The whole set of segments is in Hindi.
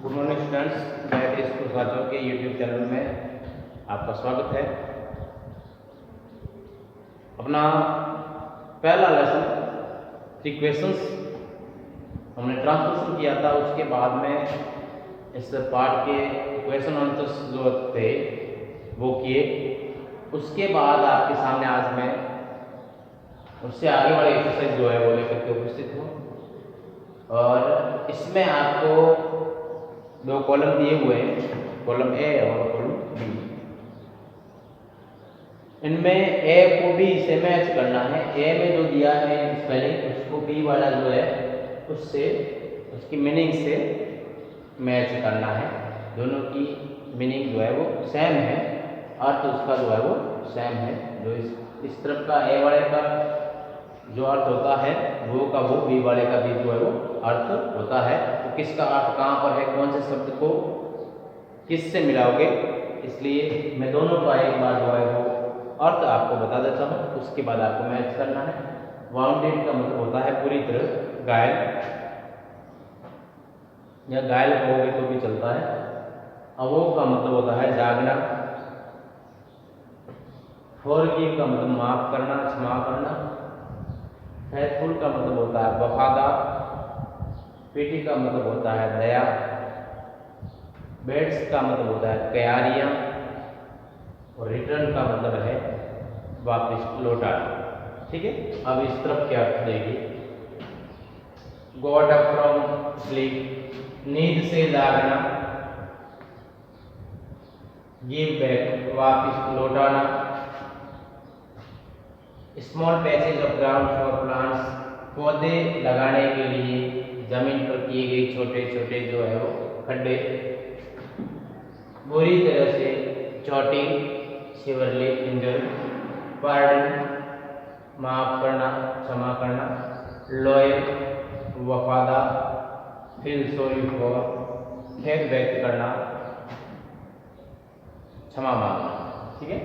Good morning students, Gayatri school साथियों के यूट्यूब चैनल में आपका स्वागत है। अपना पहला लेसन इक्वेशंस हमने ट्रांसलेशन किया था, उसके बाद में इस पार्ट के इक्वेशन आंसर्स जो थे वो किए। उसके बाद आपके सामने आज मैं उससे आगे वाले एक्सरसाइज जो है वो लेकर के उपस्थित हूँ। और इसमें आपको दो कॉलम दिए हुए हैं, कॉलम ए और कॉलम बी। इनमें ए को बी से मैच करना है। ए में जो दिया है स्पेलिंग, उसको बी वाला जो है उससे उसकी मीनिंग से मैच करना है। दोनों की मीनिंग जो है वो सेम है, अर्थ उसका जो है वो सेम है। जो इस तरफ का ए वाले का जो अर्थ होता है वो का वो बी वाले का भी जो है वो अर्थ होता है। तो किसका अर्थ कहाँ पर है, कौन से शब्द को किससे मिलाओगे, इसलिए मैं दोनों का एक बार जो है वो अर्थ आपको बता देता हूँ, उसके बाद आपको मैच करना है। वाउंडेड का मतलब होता है पूरी तरह घायल, या घायल कहोगे तो भी चलता है। अवोग का मतलब होता है जागना। फॉरगिव का मतलब माफ करना, क्षमा करना। फेथफुल का मतलब होता है वफादार। पीटी का मतलब होता है दया। बेड्स का मतलब होता है तैयारियां। और रिटर्न का मतलब है वापस लौटाना। ठीक है, अब इस तरफ क्या अर्थ देगी। गॉट अप फ्रॉम स्लीप, नींद से जागना। गिव बैक, वापस लौटाना। Small passage of ground for plants, पौधे लगाने के लिए जमीन पर किए गए छोटे छोटे जो है वो खड्डे। बुरी तरह से चोटी, सिवरली इंजर्ड। पार्डन, माफ करना, क्षमा करना। लॉयल, वफादार। फील सॉरी फॉर, खेद व्यक्त करना, क्षमा मांगना। ठीक है,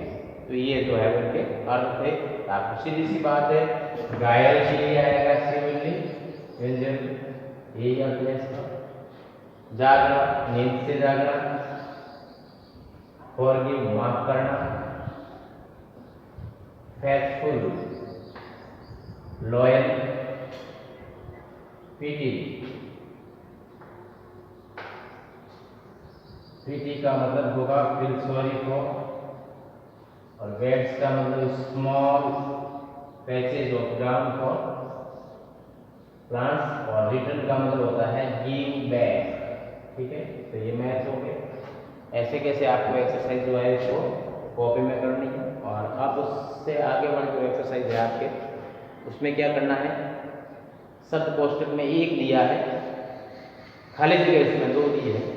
तो ये जो है उनके अर्थ थे। आपको सीधी सी बात है, घायल के लिए आएगा सिविली इंजन, यही अर्थ है इसका। जागना, नींद से जागना। फॉरगिव, माफ करना। Faithful, loyal. पीटी, पीटी का मतलब होगा फील सॉरी फॉर। और बेड्स का मतलब small patches of ground for plants. और रिटर्न का मतलब होता है गिव बैक। ठीक है, तो ये मैच हो गए। ऐसे कैसे आपको एक्सरसाइज जो है इसको कॉपी में करनी है। और अब उससे आगे वाली जो एक्सरसाइज है आपके, उसमें क्या करना है। शब्द कोष्टक में एक दिया है, खाली जगह इसमें दो दिए है।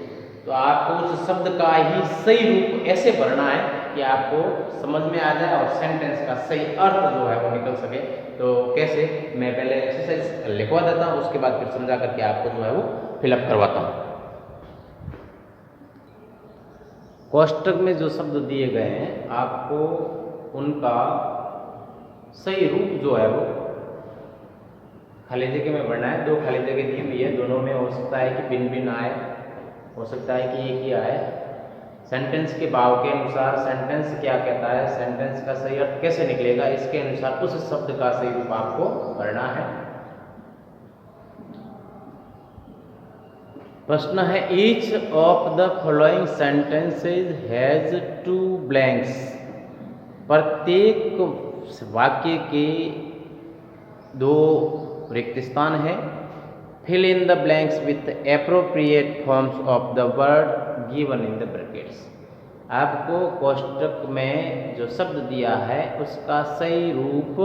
तो आपको उस शब्द का ही सही रूप ऐसे भरना है कि आपको समझ में आ जाए और सेंटेंस का सही अर्थ जो है वो निकल सके। तो कैसे, मैं पहले एक्सरसाइज लिखवा देता हूँ, उसके बाद फिर समझा करके आपको जो है वो फिलअप करवाता हूँ। कोष्टक में जो शब्द दिए गए हैं आपको उनका सही रूप जो है वो खाली जगह में भरना है। दो खाली जगह दी हुई है, दोनों में हो सकता है कि भिन्न भिन्न आए, हो सकता है कि एक ही आए। सेंटेंस के भाव के अनुसार सेंटेंस क्या कहता है, सेंटेंस का सही अर्थ कैसे निकलेगा, इसके अनुसार उस शब्द का सही रूप आपको भरना है। प्रश्न है, each of the following sentences has two blanks. प्रत्येक वाक्य के दो रिक्त स्थान है। Fill in the blanks with appropriate forms of the word given in the brackets. आपको कोष्टक में जो शब्द दिया है उसका सही रूप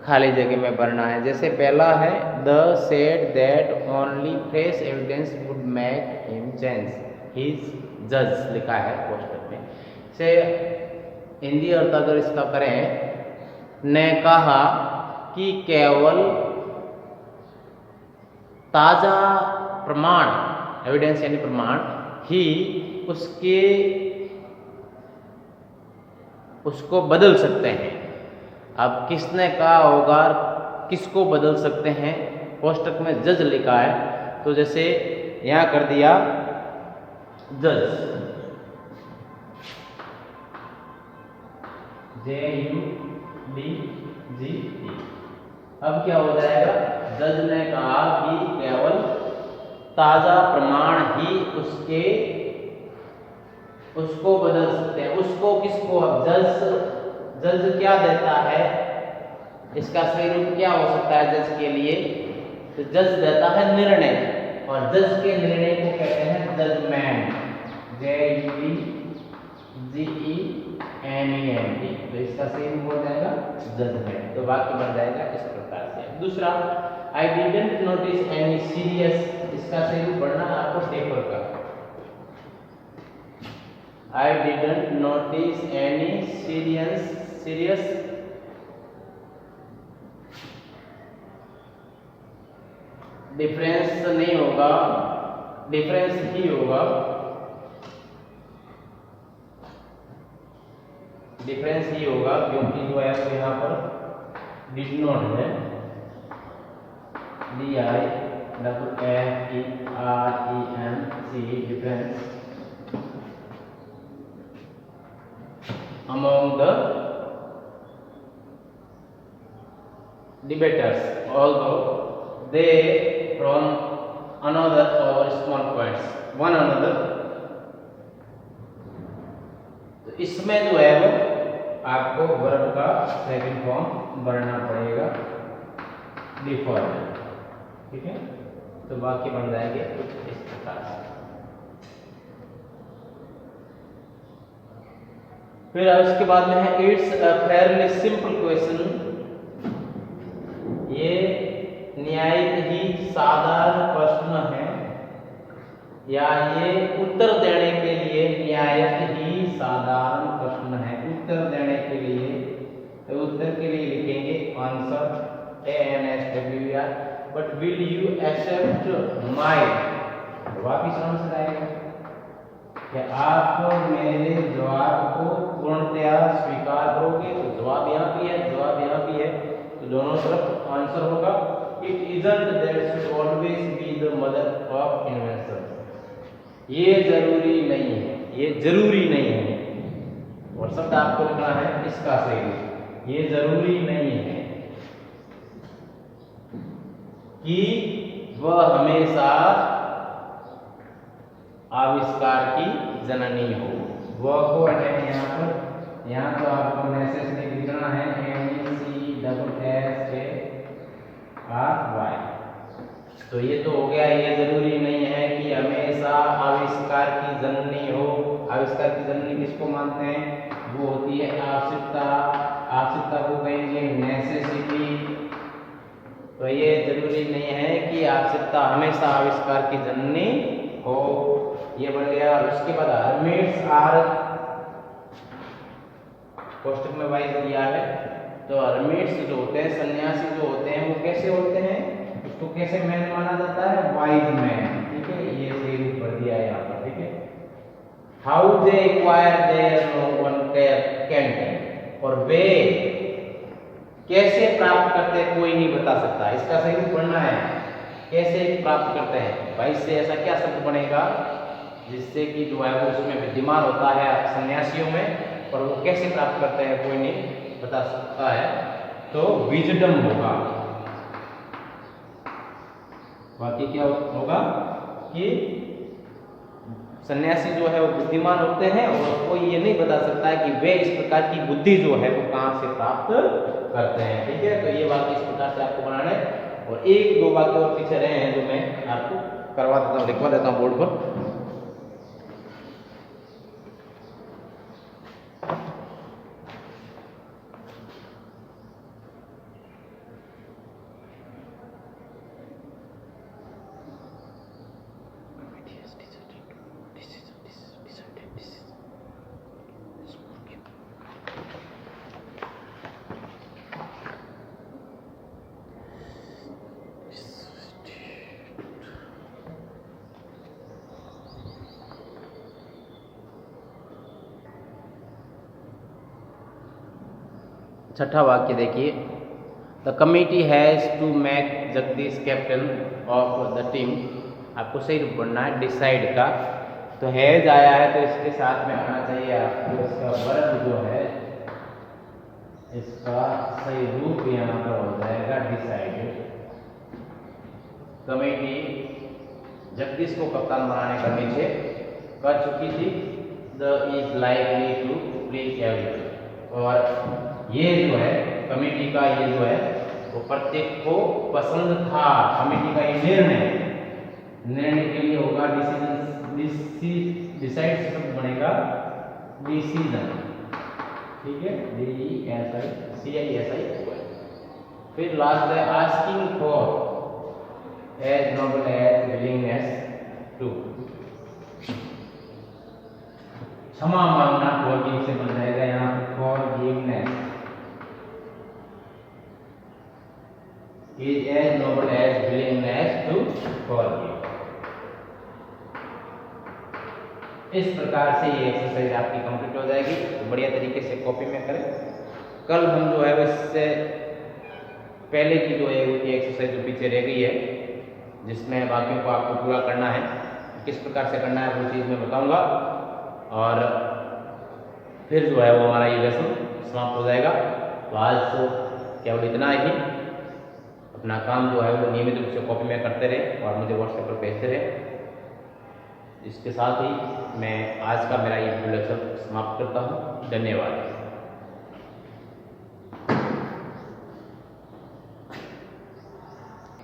खाली जगह में भरना है। जैसे पहला है, the said that only fresh evidence would make him change his जज, लिखा है कोष्टक में। से हिंदी अर्थ अगर इसका करें, ने कहा कि केवल ताजा प्रमाण, एविडेंस यानी प्रमाण ही उसको बदल सकते हैं। अब किसने कहा होगा, किसको बदल सकते हैं, कोष्टक में जज लिखा है। तो जैसे यहाँ कर दिया जज, JUDGE। अब क्या हो जाएगा, जज ने कहा कि केवल ताजा प्रमाण ही उसको बदल सकते हैं। उसको किसको, अब जज क्या देता है, इसका सही रूप क्या हो सकता है जज के लिए, तो जज देता है निर्णय, और जज के निर्णय को कहते हैं जजमेंट, JUDGEMENT। तो इसका सही रूप हो जाएगा जजमेंट। तो वाक्य बन जाएगा इस प्रकार से। दूसरा, I didn't notice any serious, इसका सही रूप बढ़ना आपको टेपर का, I didn't notice any serious difference नहीं होगा, डिफरेंस ही होगा, डिफरेंस ही होगा, क्योंकि जो है वो यहाँ पर डिड नॉट है, DIFFERENC, difference among the debaters, although they from another or small points, one another। तो इसमें जो है वो आपको वर्ब का सेकंड फॉर्म भरना पड़ेगा, डिफर, ठीक है। तो वाक्य बन जाएंगे कुछ इस प्रकार से। फिर उसके बाद में है it's a fairly simple question, ये न्यायिक ही साधारण प्रश्न है, या ये उत्तर देने के लिए न्यायिक ही साधारण प्रश्न है। उत्तर देने के लिए, तो उत्तर के लिए लिखेंगे answer, ANSWER, but will you accept my, वापिस आंसर आएगा कि आप मेरे जवाब को पूर्णतया स्वीकार करोगे। तो जवाब यहाँ भी है, जवाब यहाँ भी है, तो दोनों तरफ आंसर होगा। It isn't that should always be the mother of invention, ये जरूरी नहीं है, ये जरूरी नहीं है, और शब्द आपको लिखना है इसका सही, ये जरूरी नहीं है कि वह हमेशा आविष्कार की जननी हो। वह को है यहाँ पर, यहाँ तो आपको नेसेसरी लिखना है NESSARY। तो ये तो हो गया, ये जरूरी नहीं है कि हमेशा आविष्कार की जननी हो। आविष्कार की जननी किसको मानते हैं, वो होती है आवश्यकता, आवश्यकता को कहेंगे नेसेसिटी। तो ये जरूरी नहीं है कि आवश्यकता हमेशा आविष्कार की जननी हो, ये बन गया। और उसके बाद हर्मिट्स आर, कोष्टक में वाइज दिया है, तो हर्मिट्स जो होते हैं, सन्यासी जो होते हैं, वो कैसे होते हैं, उसको कैसे मैन माना जाता है, वाइज मैन, ठीक है। ये सही रूप भर दिया है यहाँ पर, ठीक है। How they acquire there no one can, और वे कैसे प्राप्त करते हैं कोई नहीं बता सकता, इसका सही रूप पढ़ना है, कैसे प्राप्त करते हैं। भाई से ऐसा क्या शब्द बनेगा जिससे कि जो है वो उसमें विद्यमान होता है सन्यासियों में, और वो कैसे प्राप्त करते हैं कोई नहीं बता सकता है, तो विजडम होगा। बाकी क्या होगा कि सन्यासी जो है वो बुद्धिमान होते हैं, और कोई ये नहीं बता सकता है कि वे इस प्रकार की बुद्धि जो है वो कहाँ से प्राप्त करते हैं, ठीक है। तो ये वाक्य इस प्रकार से आपको बनाना है, और एक दो वाक्य और पीछे रहे हैं जो मैं आपको करवा देता हूँ, लिखवा देता हूँ बोर्ड पर। छठा वाक्य देखिए, the committee has to make Jagdish captain of the team. आपको सही रूप पढ़ना है डिसाइड का, तो हैज आया है तो इसके साथ में आना चाहिए आपको इसका वर्ब जो है, इसका सही रूप यहाँ पर हो जाएगा डिसाइडेड। कमेटी जगदीश को कप्तान बनाने का निश्चय कर चुकी थी। The is likely to please everyone, और ये जो है कमेटी का ये जो है वो प्रत्येक को पसंद था। कमेटी का ये निर्णय के लिए होगा डिसीजन, डिसाइड शब्द बनेगा डिसीजन, ठीक है, DECISI। फिर लास्ट है asking for as noble as willingness to, क्षमा मांगना फॉरगिव से बन जाएगा यहाँ पर forgiveness is as noble as willingness to forgive. इस प्रकार से ये एक्सरसाइज आपकी कंप्लीट हो जाएगी। तो बढ़िया तरीके से कॉपी में करें। कल हम जो है इससे पहले की जो है वो एक्सरसाइज जो पीछे रह गई है, जिसमें वाक्यों को आपको पूरा करना है, किस प्रकार से करना है वो चीज़ मैं बताऊंगा, और फिर जो है वो हमारा ये लेसन समाप्त हो जाएगा। तो आज तो केवल इतना ही। अपना काम जो है वो नियमित रूप से कॉपी में करते रहे और मुझे व्हाट्सएप पर भेजते रहे। इसके साथ ही मैं आज का मेरा ये वीडियो लेक्चर समाप्त करता हूँ। धन्यवाद।